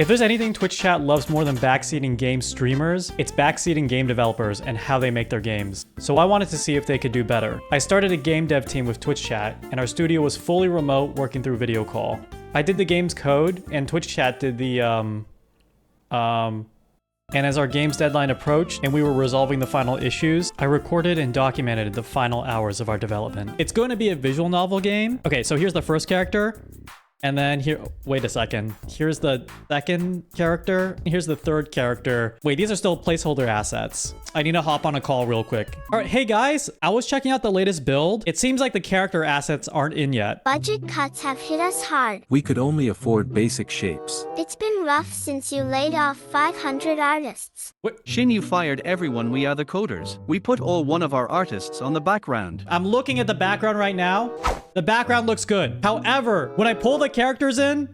If there's anything Twitch chat loves more than backseating game streamers, it's backseating game developers and how they make their games. So I wanted to see if they could do better. I started a game dev team with Twitch chat, and our studio was fully remote, working through video call. I did the game's code, and Twitch chat did the, And as our game's deadline approached and we were resolving the final issues, I recorded and documented the final hours of our development. It's going to be a visual novel game. Okay, so here's the first character. And then here, wait a second. Here's the second character. Here's the third character. Wait, these are still placeholder assets. I need to hop on a call real quick. All right, hey guys, I was checking out the latest build. It seems like the character assets aren't in yet. Budget cuts have hit us hard. We could only afford basic shapes. It's been rough since you laid off 500 artists. What? Shin, you fired everyone. We are the coders. We put all one of our artists on the background. I'm looking at the background right now. The background looks good. However, when I pull the characters in,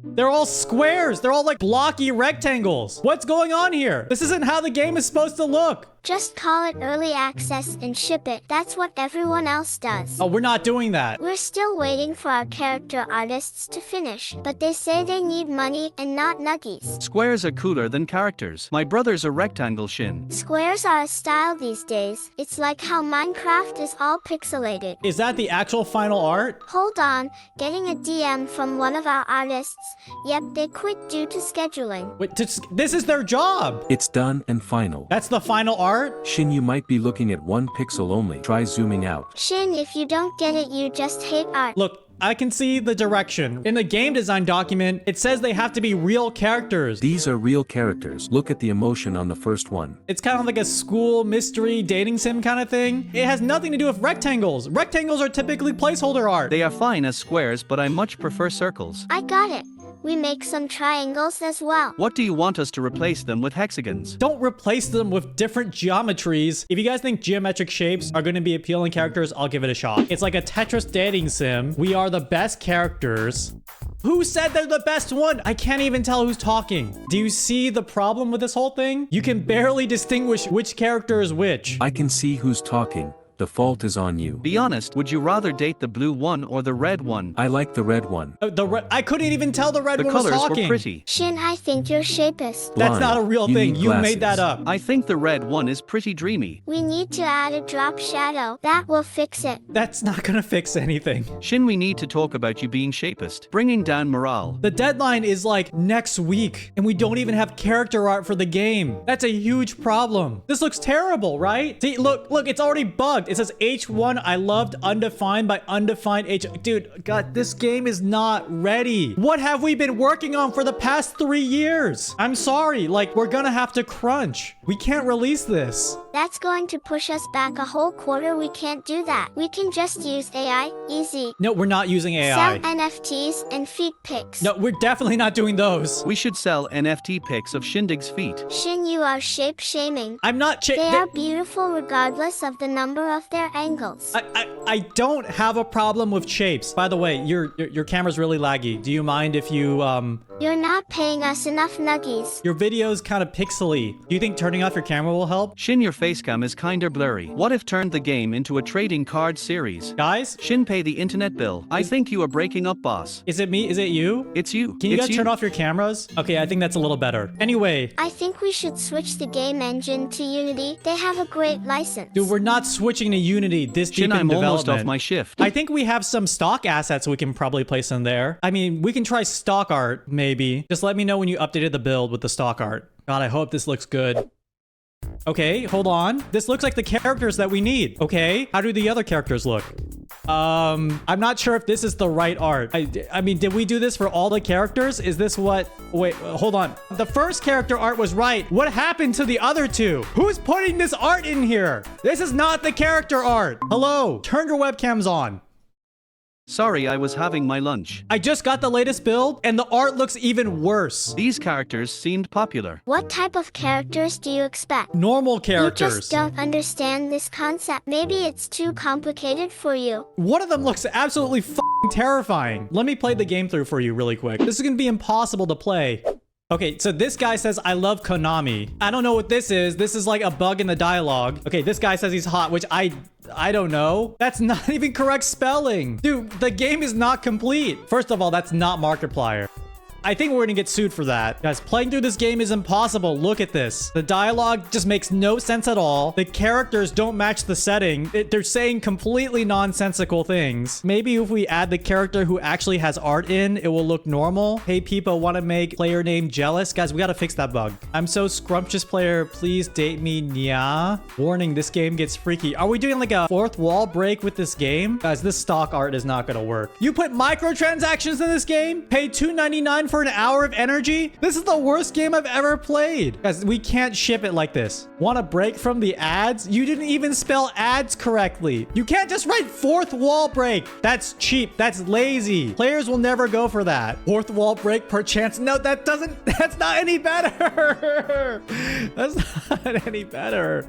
they're all squares. They're all like blocky rectangles. What's going on here? This isn't how the game is supposed to look. Just call it early access and ship it. That's what everyone else does. Oh, we're not doing that. We're still waiting for our character artists to finish, but they say they need money and not nuggies. Squares are cooler than characters. My brother's a rectangle, Shin. Squares are a style these days. It's like how Minecraft is all pixelated. Is that the actual final art? Hold on, getting a DM from one of our artists. Yep, they quit due to scheduling. Wait, this is their job. It's done and final. That's the final art? Shin, you might be looking at 1 pixel only. Try zooming out. Shin, if you don't get it, you just hate art. Look, I can see the direction. In the game design document, it says they have to be real characters. These are real characters. Look at the emotion on the first one. It's kind of like a school mystery dating sim kind of thing. It has nothing to do with rectangles. Rectangles are typically placeholder art. They are fine as squares, but I much prefer circles. I got it. We make some triangles as well. What do you want us to replace them with? Hexagons? Don't replace them with different geometries. If you guys think geometric shapes are going to be appealing characters, I'll give it a shot. It's like a Tetris dating sim. We are the best characters. Who said they're the best one? I can't even tell who's talking. Do you see the problem with this whole thing? You can barely distinguish which character is which. I can see who's talking. The fault is on you. Be honest, would you rather date the blue one or the red one? I like the red one. I couldn't even tell the red one was talking. The colors were pretty. Shin, I think you're shapist. That's Blind. not a real You thing. need You made glasses. that up. I think the red one is pretty dreamy. We need to add a drop shadow. That will fix it. That's not gonna fix anything. Shin, we need to talk about you being shapist, bringing down morale. The deadline is like next week, and we don't even have character art for the game. That's a huge problem. This looks terrible, right? See, look, it's already bugged. It says H1 I loved undefined by undefined H. Dude, God, this game is not ready. What have we been working on for the past 3 years? I'm sorry, like, we're gonna have to crunch. We can't release this. That's going to push us back a whole quarter. We can't do that. We can just use AI. Easy. No, we're not using AI. Sell NFTs and feet pics. No, we're definitely not doing those. We should sell NFT pics of Shindig's feet. Shin, you are shape shaming. I'm not They are beautiful regardless of the number of their angles. I don't have a problem with shapes. By the way, your camera's really laggy. Do you mind if you, You're not paying us enough nuggies. your video's kind of pixely. Do you think turning off your camera will help? Shin, your facecam is kinda blurry. What if turned the game into a trading card series? Guys, Shin, pay the internet bill. I think you are breaking up, boss. is it me? Is it you? It's you. Can you It's guys turn off your cameras? Okay, I think that's a little better. Anyway, I think we should switch the game engine to Unity. They have a great license. dude, we're not switching to Unity this Shin, deep in I'm development. almost off my shift. I think we have some stock assets we can probably place in there. I mean, we can try stock art, maybe. Just let me know when you updated the build with the stock art. God, I hope this looks good. Okay, hold on. This looks like the characters that we need. Okay, how do the other characters look? I'm not sure if this is the right art. I mean, did we do this for all the characters? Is this what... Wait, hold on. The first character art was right. What happened to the other two? Who's putting this art in here? This is not the character art. Hello, turn your webcams on. Sorry, I was having my lunch. I just got the latest build, and the art looks even worse. These characters seemed popular. What type of characters do you expect? Normal You characters. just don't understand this concept. Maybe it's too complicated for you. One of them looks absolutely f***ing terrifying. Let me play the game through for you really quick. This is gonna be impossible to play. Okay, so this guy says, I love Konami. I don't know what this is. This is like a bug in the dialogue. Okay, this guy says he's hot, which I don't know. That's not even correct spelling. Dude, the game is not complete. First of all, that's not Markiplier. I think we're gonna get sued for that. Guys, playing through this game is impossible. Look at this. The dialogue just makes no sense at all. The characters don't match the setting. They're saying completely nonsensical things. Maybe if we add the character who actually has art in, it will look normal. Hey, people want to make player name jealous? Guys, we gotta fix that bug. I'm so scrumptious player. Please date me, nya. Warning, this game gets freaky. Are we doing like a fourth wall break with this game? Guys, this stock art is not gonna work. You put microtransactions in this game? Pay $2.99 for an hour of energy? This is the worst game I've ever played. Guys, we can't ship it like this. Want a break from the ads? You didn't even spell ads correctly. You can't just write fourth wall break. That's cheap. That's lazy. Players will never go for that. Fourth wall break per chance. No, that's not any better. That's not any better.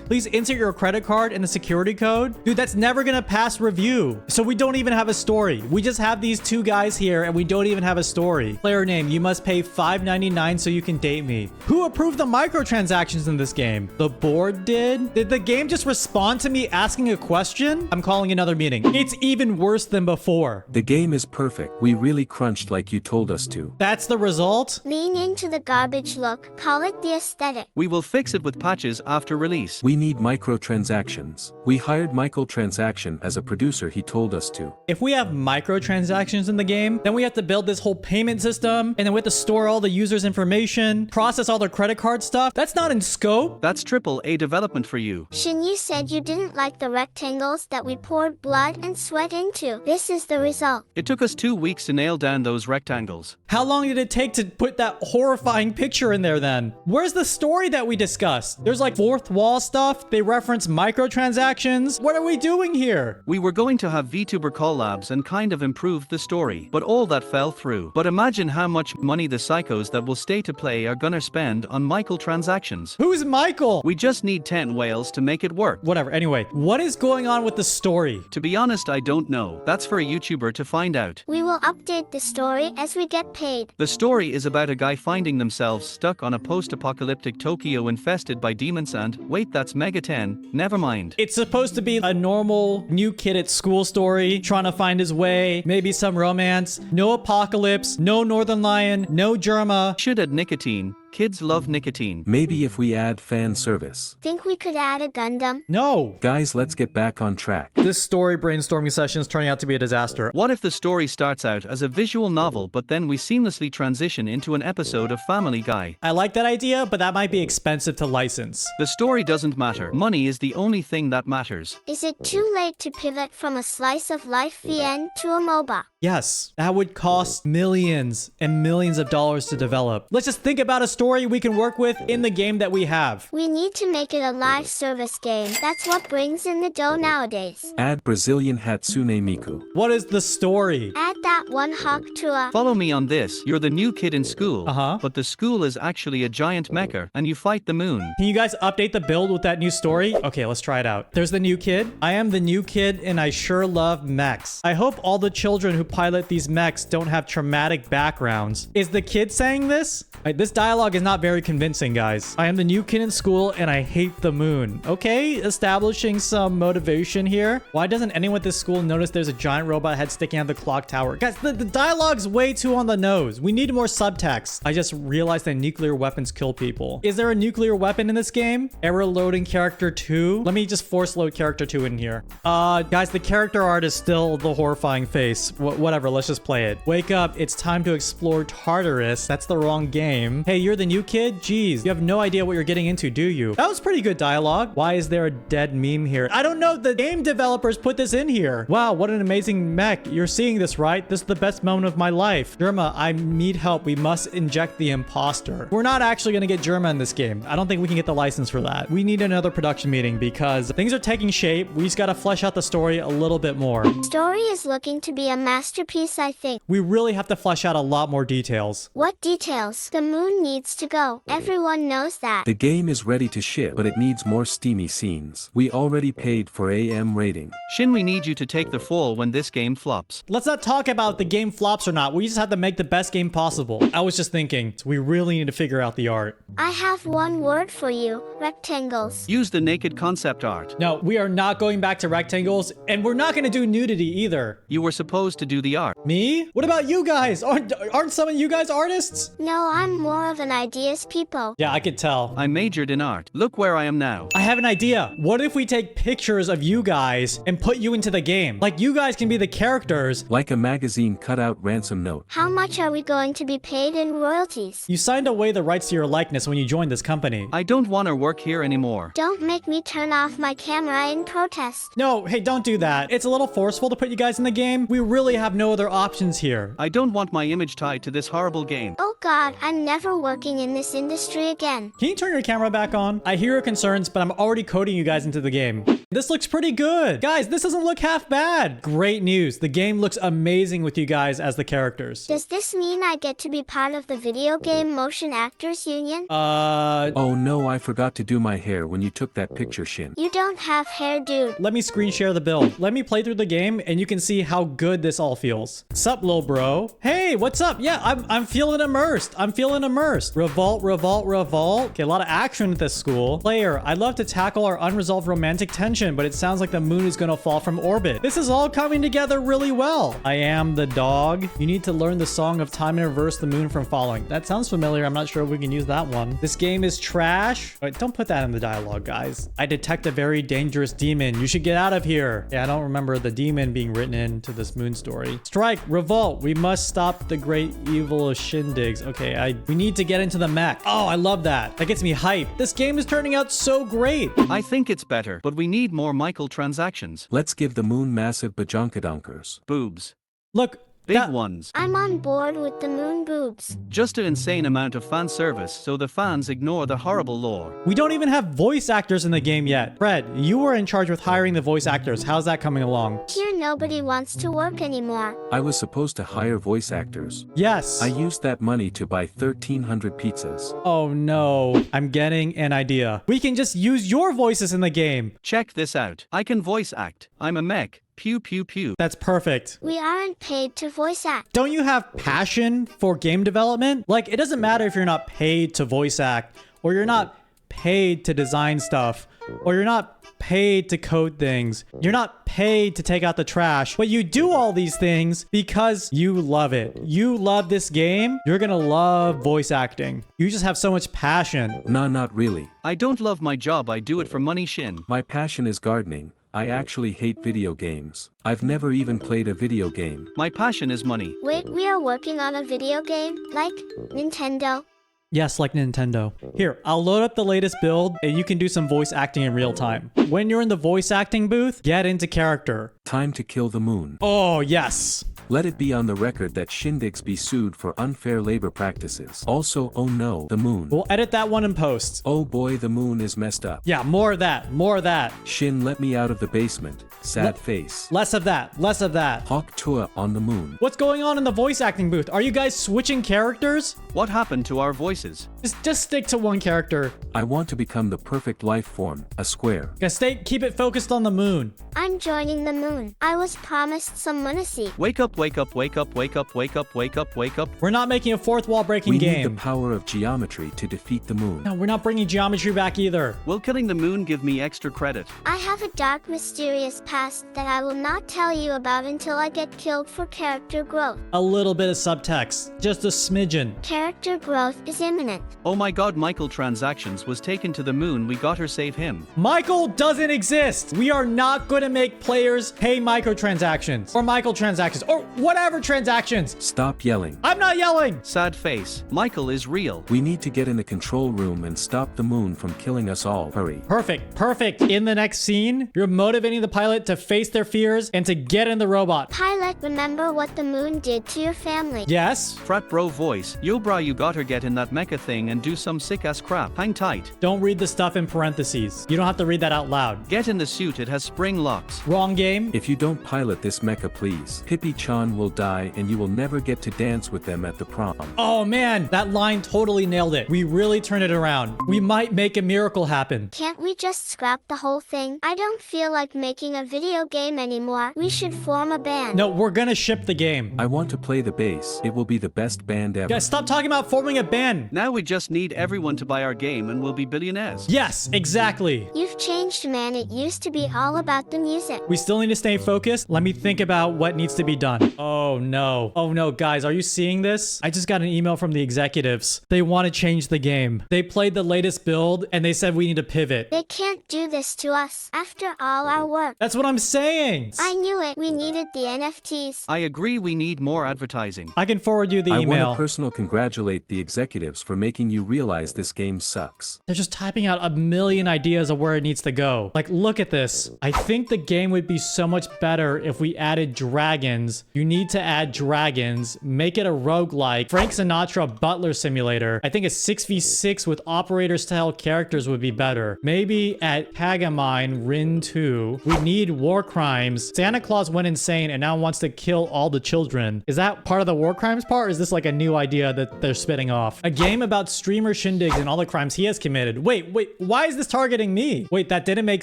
Please insert your credit card and the security code. Dude, that's never gonna pass review. So we don't even have a story. We just have these two guys here and we don't even have a story. Player name, you must pay $5.99 so you can date me. Who approved the microtransactions in this game? The board did? Did the game just respond to me asking a question? I'm calling another meeting. It's even worse than before. The game is perfect. We really crunched like you told us to. That's the result? Lean into the garbage look. Call it the aesthetic. We will fix it with patches after release. We need microtransactions. We hired Michael Transaction as a producer, he told us to. If we have microtransactions in the game, then we have to build this whole payment system, and then we have to store all the users' information, process all their credit card stuff. That's not in scope. That's AAA development for you. Shin, you said you didn't like the rectangles that we poured blood and sweat into. This is the result. It took us 2 weeks to nail down those rectangles. How long did it take to put that horrifying picture in there then? Where's the story that we discussed? There's like fourth wall stuff. They reference microtransactions. What are we doing here? We were going to have VTuber collabs and kind of improve the story, but all that fell through. But imagine how much money the psychos that will stay to play are gonna spend on Michael transactions. Who's Michael? We just need 10 whales to make it work. Whatever. Anyway, what is going on with the story? To be honest, I don't know. That's for a YouTuber to find out. We will update the story as we get paid. The story is about a guy finding themselves stuck on a post-apocalyptic Tokyo infested by demons and, wait, that's Mega 10, never mind. It's supposed to be a normal new kid at school story, trying to find his way, maybe some romance, no apocalypse, no Northern Lion, no Germa. Should add nicotine. Kids love nicotine. Maybe if we add fan service. Think we could add a Gundam? No. Guys, let's get back on track. This story brainstorming session is turning out to be a disaster. What if the story starts out as a visual novel but then we seamlessly transition into an episode of Family Guy? I like that idea, but that might be expensive to license. The story doesn't matter. Money is the only thing that matters. Is it too late to pivot from a slice of life VN to a MOBA? Yes, that would cost millions and millions of dollars to develop. Let's just think about a story we can work with in the game that we have. We need to make it a live service game. That's what brings in the dough nowadays. Add Brazilian Hatsune Miku. What is the story? Add that one hawk to a... Follow me on this. You're the new kid in school, but the school is actually a giant mecha, and you fight the moon. Can you guys update the build with that new story? Okay, let's try it out. There's the new kid. I am the new kid, and I sure love mechs. I hope all the children who pilot these mechs don't have traumatic backgrounds. Is the kid saying this? This dialogue is not very convincing, guys. I am the new kid in school, and I hate the moon. Okay, establishing some motivation here. Why doesn't anyone at this school notice there's a giant robot head sticking out of the clock tower? Guys, the dialogue's way too on the nose. We need more subtext. I just realized that nuclear weapons kill people. Is there a nuclear weapon in this game? Error loading character 2? Let me just force load character 2 in here. Guys, the character art is still the horrifying face. Whatever, let's just play it. Wake up, it's time to explore Tartarus. That's the wrong game. Hey, you're the new kid? Jeez, you have no idea what you're getting into, do you? That was pretty good dialogue. Why is there a dead meme here? I don't know. The game developers put this in here. Wow, what an amazing mech. You're seeing this, right? This is the best moment of my life. Germa, I need help. We must inject the imposter. We're not actually going to get Germa in this game. I don't think we can get the license for that. We need another production meeting because things are taking shape. We just got to flesh out the story a little bit more. Story is looking to be a masterpiece, I think. We really have to flesh out a lot more details. What details? The moon needs to go. Everyone knows that. The game is ready to ship, but it needs more steamy scenes. We already paid for AM rating. Shin, we need you to take the fall when this game flops. Let's not talk about the game flops or not. We just have to make the best game possible. I was just thinking, we really need to figure out the art. I have one word for you. Rectangles. Use the naked concept art. No, we are not going back to rectangles, and we're not going to do nudity either. You were supposed to do do the art. Me? What about you guys? Aren't some of you guys artists? No, I'm more of an ideas people. Yeah, I could tell. I majored in art. Look where I am now. I have an idea. What if we take pictures of you guys and put you into the game? Like, you guys can be the characters. Like a magazine cutout ransom note. How much are we going to be paid in royalties? You signed away the rights to your likeness when you joined this company. I don't want to work here anymore. Don't make me turn off my camera in protest. No, hey, don't do that. It's a little forceful to put you guys in the game. We really have no other options here. I don't want my image tied to this horrible game. Oh God, I'm never working in this industry again. Can you turn your camera back on? I hear your concerns, but I'm already coding you guys into the game. This looks pretty good. Guys, this doesn't look half bad. Great news. The game looks amazing with you guys as the characters. Does this mean I get to be part of the video game motion actors union? Oh no, I forgot to do my hair when you took that picture, Shin. You don't have hair, dude. Let me screen share the build. Let me play through the game and you can see how good this all feels. Sup, lil bro? Hey, what's up? Yeah, I'm feeling immersed. I'm feeling immersed. Revolt, revolt, revolt. Okay, a lot of action at this school. Player, I'd love to tackle our unresolved romantic tension, but it sounds like the moon is gonna fall from orbit. This is all coming together really well. I am the dog. You need to learn the song of time and reverse the moon from falling. That sounds familiar. I'm not sure if we can use that one. This game is trash. Wait, don't put that in the dialogue, guys. I detect a very dangerous demon. You should get out of here. Yeah, I don't remember the demon being written into this moon story. Strike, revolt. We must stop the great evil of shindigs. Okay, we need to get into the mech. Oh, I love that. That gets me hyped. This game is turning out so great. I think it's better, but we need more microtransactions. Let's give the moon massive bajonkadonkers. Boobs. Look, Big ones. I'm on board with the moon boobs. Just an insane amount of fan service so the fans ignore the horrible lore. We don't even have voice actors in the game yet. Fred, you were in charge with hiring the voice actors. How's that coming along? Here nobody wants to work anymore. I was supposed to hire voice actors. Yes. I used that money to buy 1,300 pizzas. Oh no, I'm getting an idea. We can just use your voices in the game. Check this out. I can voice act. I'm a mech. Pew pew pew. That's perfect. We aren't paid to voice act. Don't you have passion for game development? Like, it doesn't matter if you're not paid to voice act, or you're not paid to design stuff, or you're not paid to code things. You're not paid to take out the trash, but you do all these things because you love it. You love this game. You're gonna love voice acting. You just have so much passion. Nah, not really. I don't love my job. I do it for money, Shin. My passion is gardening. I actually hate video games. I've never even played a video game. My passion is money. Wait, we are working on a video game? Like Nintendo? Yes, like Nintendo. Here, I'll load up the latest build and you can do some voice acting in real time. When you're in the voice acting booth, get into character. Time to kill the moon. Oh, yes. Let it be on the record that shindigs be sued for unfair labor practices. Also, oh no, the moon. We'll edit that one in post. Oh boy, the moon is messed up. Yeah, more of that, more of that. Shin, let me out of the basement. Sad face. Less of that, less of that. Hawk Tua on the moon. What's going on in the voice acting booth? Are you guys switching characters? What happened to our voices? Just stick to one character. I want to become the perfect life form, a square. Guys, keep it focused on the moon. I'm joining the moon. I was promised some lunacy. Wake up, wake up, wake up, wake up, wake up, wake up, wake up. We're not making a fourth wall breaking We game. need the power of geometry to defeat the moon. No, we're not bringing geometry back either. Will killing the moon give me extra credit? I have a dark, mysterious past that I will not tell you about until I get killed for character growth. A little bit of subtext, just a smidgen. Character growth is imminent. Oh my god, Michael Transactions was taken to the moon. We got her, save him. Michael doesn't exist. We are not going to make players pay microtransactions or microtransactions or whatever transactions. Stop yelling. I'm not yelling. Sad face. Michael is real. We need to get in the control room and stop the moon from killing us all. Hurry. Perfect, perfect. In the next scene, you're motivating the pilot to face their fears and to get in the robot. Pilot, remember what the moon did to your family. Yes? Frat bro voice. Yo bra, you got her, get in that mecha thing and do some sick ass crap. Hang tight. Don't read the stuff in parentheses. You don't have to read that out loud. Get in the suit, it has spring locks. Wrong game. If you don't pilot this mecha, please, Pippi-chan will die and you will never get to dance with them at the prom. Oh man, that line totally nailed it. We really turned it around. We might make a miracle happen. Can't we just scrap the whole thing? I don't feel like making a video game anymore. We should form a band. No, we're gonna ship the game. I want to play the bass. It will be the best band ever. Guys, stop talking about forming a band. Now we just need everyone to buy our game and we'll be billionaires. Yes, exactly. You've changed, man. It used to be all about the music. We still need to stay focused. Let me think about what needs to be done. Oh no. Oh no, guys, are you seeing this? I just got an email from the executives. They want to change the game. They played the latest build and they said we need to pivot. They can't do this to us after all our work. That's what I'm saying. I knew it. We needed the NFTs. I agree we need more advertising. I can forward you the I email. want to personally congratulate the executives for making you realize this game sucks. They're just typing out a million ideas of where it needs to go. Like, look at this. I think the game would be so much better if we added dragons. You need to add dragons. Make it a roguelike. Frank Sinatra Butler Simulator. I think a 6v6 with operator-style characters would be better. Maybe at Pagamine Rin 2, we need war crimes. Santa Claus went insane and now wants to kill all the children. Is that part of the war crimes part, or is this like a new idea that they're spitting off? A game about streamer shindigs and all the crimes he has committed. Wait, why is this targeting me? Wait, that didn't make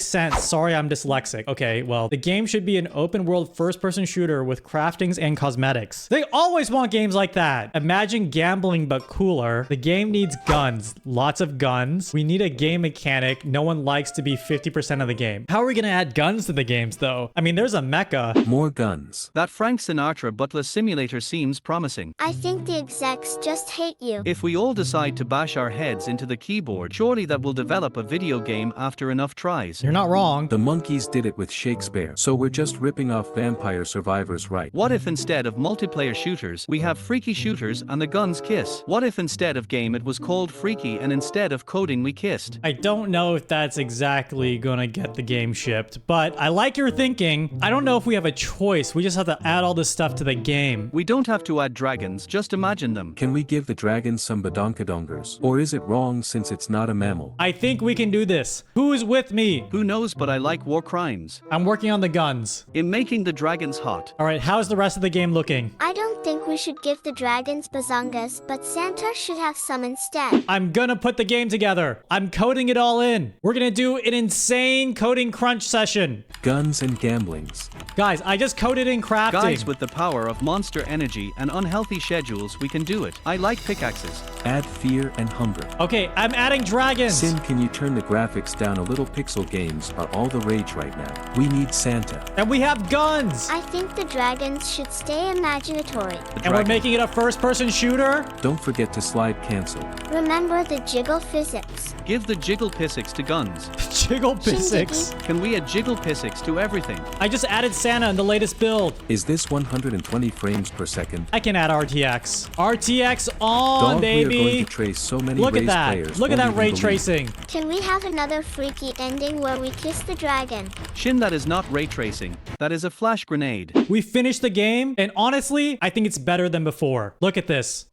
sense. Sorry, I'm dyslexic. Okay, well, the game should be an open world first-person shooter with craftings and cosmetics. They always want games like that. Imagine gambling but cooler. The game needs guns. Lots of guns. We need a game mechanic. No one likes to be 50% of the game. How are we gonna add guns to the games though? I mean, there's a mecha. More guns. That Frank Sinatra Butler Simulator seems promising. I think the execs just hate you. If we all decide to bash our heads into the keyboard, surely that will develop a video game after enough tries. You're not wrong. The monkeys did it with Shakespeare, so we're just ripping off Vampire Survivors, right? What if instead of multiplayer shooters, we have freaky shooters and the guns kiss? What if instead of game it was called freaky and instead of coding we kissed? I don't know if that's exactly gonna get the game shipped, but I like your thinking. I don't know if we have a choice. We just have to add all this stuff to the game. We don't have to add dragons, just imagine them. Can we give the dragons some badonkadongers? Or is it wrong since it's not a mammal? I think we can do this. Who's with me? Who knows, but I like war crimes. I'm working on the guns. In making the dragons hot. All right, how's the rest of the game looking? I don't think we should give the dragons bazongas, but Santa should have some instead. I'm gonna put the game together. I'm coding it all in. We're gonna do an insane coding crunch session. Guns and gamblings. Guys, I just coded in crafting. Guys, with the power of monster energy and unhealthy schedules, we can do it. I like pickaxes. Add fear and hunger. Okay, I'm adding dragons. Sin, can you turn the graphics down a little? Pixel games are all the rage right now. We need Santa. And we have guns. I think the dragons should stay imaginatory. And we're making it a first-person shooter. Don't forget to slide cancel. Remember the jiggle physics. Give the jiggle physics to guns. Jiggle physics. Can we add jiggle physics to everything? I just added Santa in the latest build. Is this 120 frames per second? I can add RTX. RTX on, Dog, baby. we are going to trace so many Look at raised that. players. Look at won't that ray even believe. tracing. Can we have another freaky ending where we kiss the dragon? Shin, that is not ray tracing. That is a flash grenade. We finished the game, and honestly, I think it's better than before. Look at this.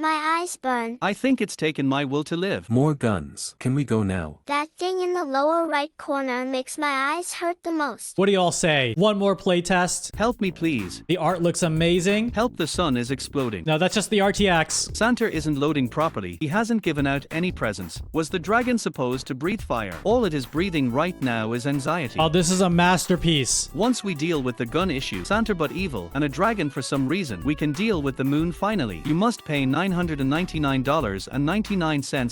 My eyes burn. I think it's taken my will to live. More guns. Can we go now? That thing in the lower right corner makes my eyes hurt the most. What do y'all say? One more playtest. Help me, please. The art looks amazing. Help, the sun is exploding. No, that's just the RTX. Santa isn't loading properly. He hasn't given out any presents. Was the dragon supposed to breathe fire? All it is breathing right now is anxiety. Oh, this is a masterpiece. Once we deal with the gun issue, Santa but evil, and a dragon for some reason, we can deal with the moon finally. You must pay $999.99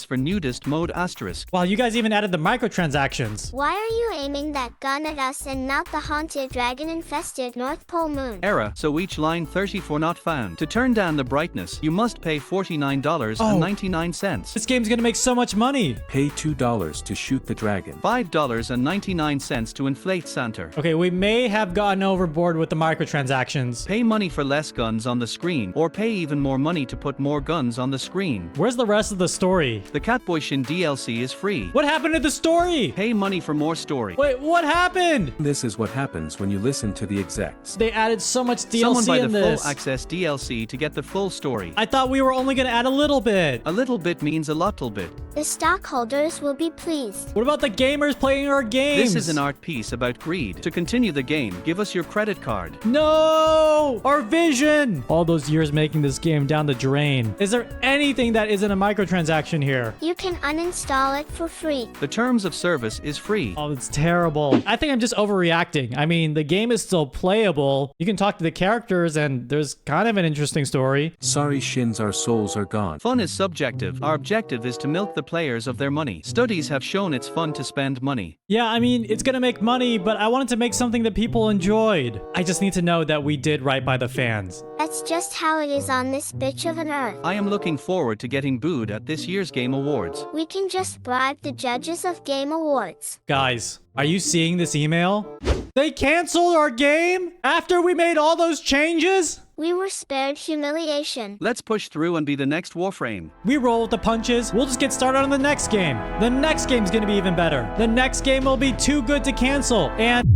for nudist mode asterisk. Wow, you guys even added the microtransactions. Why are you aiming that gun at us and not the haunted dragon-infested North Pole moon? Error, so each line 34 not found. To turn down the brightness, you must pay $49.99. This game's gonna make so much money. Pay $2 to shoot the dragon. $5.99 to inflate Santa. Okay, we may have gotten overboard with the microtransactions. Pay money for less guns on the screen, or pay even more money to put more guns on the screen. Where's the rest of the story? The Catboy Shin DLC is free. What happened to the story? Pay money for more story. Wait, what happened? This is what happens when you listen to the execs. They added so much Someone DLC buy the in this. full access DLC to get the full story. I thought we were only gonna add a little bit. A little bit means a little bit. The stockholders will be pleased. What about the gamers playing our games? This is an art piece about greed. To continue the game, give us your credit card. No! Our vision! All those years making this game down the drain. Is there anything that isn't a microtransaction here? You can uninstall it for free. The terms of service is free. Oh, it's terrible. I think I'm just overreacting. I mean, the game is still playable. You can talk to the characters and there's kind of an interesting story. Sorry, Shins, our souls are gone. Fun is subjective. Our objective is to milk the players of their money. Studies have shown it's fun to spend money. Yeah, I mean, it's gonna make money, but I wanted to make something that people enjoyed. I just need to know that we did right by the fans. That's just how it is on this bitch of an earth. I am looking forward to getting booed at this year's Game Awards. We can just bribe the judges of Game Awards. Guys, are you seeing this email? They canceled our game after we made all those changes? We were spared humiliation. Let's push through and be the next Warframe. We roll with the punches. We'll just get started on the next game. The next game's gonna be even better. The next game will be too good to cancel. And